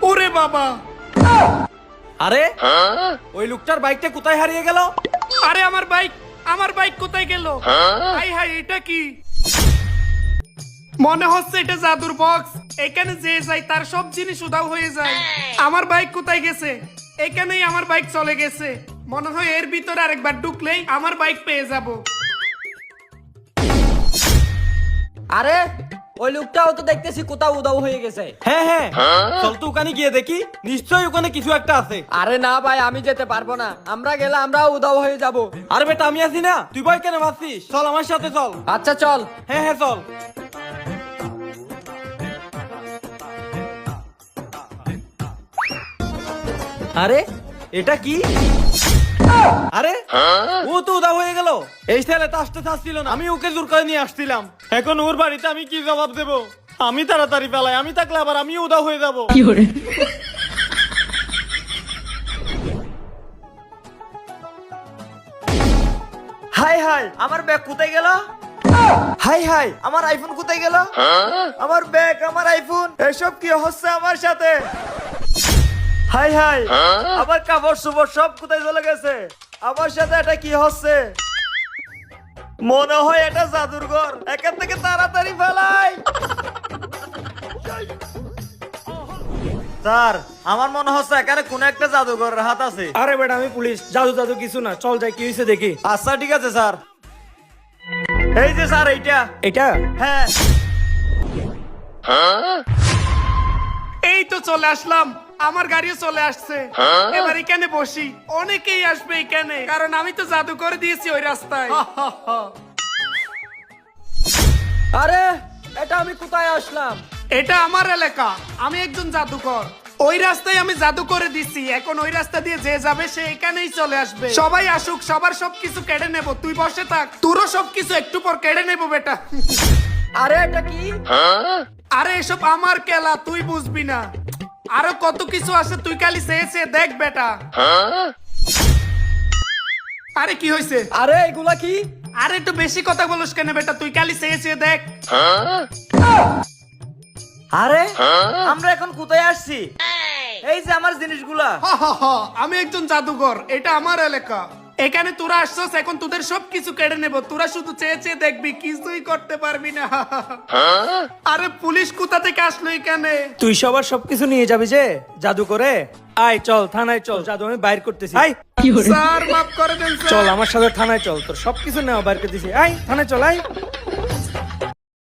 ওরে বাবা, আরে ওই লোকটার বাইকটা কোথায় হারিয়ে গেল? আরে আমার বাইক কোথায় গেল? হাই হাই, এটা কি? মনে হচ্ছে এটা জাদুর বক্স। এখানে যে যাই তার সব জিনিস উধাও হয়ে যায়। আমার বাইক কোথায় গেছে? এখানেই আমার বাইক চলে গেছে। মনে হয় এর ভিতরে আরেকবার ঢুকলেই আমার বাইক পেয়ে যাব। আরে ওই লোকটাও তো দেখতেছি কোথাও উদাও হয়ে গেছে। হ্যাঁ হ্যাঁ, চল তো ওখানে গিয়ে দেখি, নিশ্চয়ই ওখানে কিছু একটা আছে। আরে না ভাই, আমি যেতে পারবো না। আমরা গেলে আমরাও উদাও হয়ে যাব। আরে বেটা, আমি আছি না, তুই ভয় কেন ভাবছিস? চল আমার সাথে চল। আচ্ছা চল। হ্যাঁ হ্যাঁ চল। আরে এটা কি? আরে ও তো উদা হয়ে গেল। এই ছেলে তো আসতে চাচ্ছিল না, আমি ওকে জোর করে নিয়ে আসছিলাম। এখন ওর বাড়িতে আমি কি জবাব দেব? আমি তাড়াতাড়ি পালাই, আমি থাকলে আবার আমি উদা হয়ে যাব। হাই হাই, আমার ব্যাগ কোথায় গেল? হাই হাই, আমার আইফোন কোথায় গেল? আমার ব্যাগ, আমার আইফোন, এসব কি হচ্ছে আমার সাথে? হাই হাই, আমার কাপড় চোপড় সব কোথায় চলে গেছে? আমার সাথে এটা কি হচ্ছে? মনে হয় এটা জাদুর ঘর। এখান থেকে তাড়াতাড়ি পালাই। স্যার, আমার মনে হচ্ছে এখানে কোন একটা জাদুঘরের হাত আছে। আরে বেটা, আমি পুলিশ। জাদু কিছু না, চল যাই, কি হয়েছে দেখি। আচ্ছা ঠিক আছে স্যার। এই যে স্যার, এইটা। এটা? হ্যাঁ। এই তো চলে আসলাম, আমার গাড়িও চলে আসছে। এবার এখানে বসি। অনেকেই আসবে এখানে, কারণ আমি তো জাদু করে দিয়েছি ওই রাস্তায়। আরে এটা আমি কোথায় আসলাম? এটা আমার এলাকা, আমি একজন জাদুকর। ওই রাস্তায় আমি জাদু করে দিছি। এখন ওই রাস্তা দিয়ে যে যাবে সে এখানেই চলে আসবে। সবাই আসুক, সবার সবকিছু কেড়ে নেব। তুই বসে থাক, তোরও সবকিছু একটু পর কেড়ে নেব বেটা। আরে এটা কি? আরে এসব আমার খেলা, তুই বুঝবি না। আরো কত কিছু আছে, তুই খালি চেয়ে দেখ বেটা। আরে কি হয়েছে? আরে এগুলা কি? আরে একটু বেশি কথা বলিস কেন বেটা? তুই খালি চেয়ে দেখ। আরে আমরা এখন কোথায় আসছি? এই যে আমার জিনিসগুলা। হা, হা, হা, আমি একজন জাদুঘর, এটা আমার এলাকা। এখানে তোরা আসছস, এখন তোদের সবকিছু কেড়ে নেব। তোরা শুধু চেয়ে দেখবি, কিছুই করতে পারবি না। আরে পুলিশ কোথা থেকে আসলো এখানে? তুই সবার সবকিছু নিয়ে যাবি যে জাদু করে? আয় চল থানায় চল, জাদু আমি বাইর করতেছি। আয় স্যার মাফ করে দেন স্যার। চল আমার সাথে থানায় চল, তোর সবকিছু নেওয়া বাইর করতেছি। আয় থানায় চল, আয়।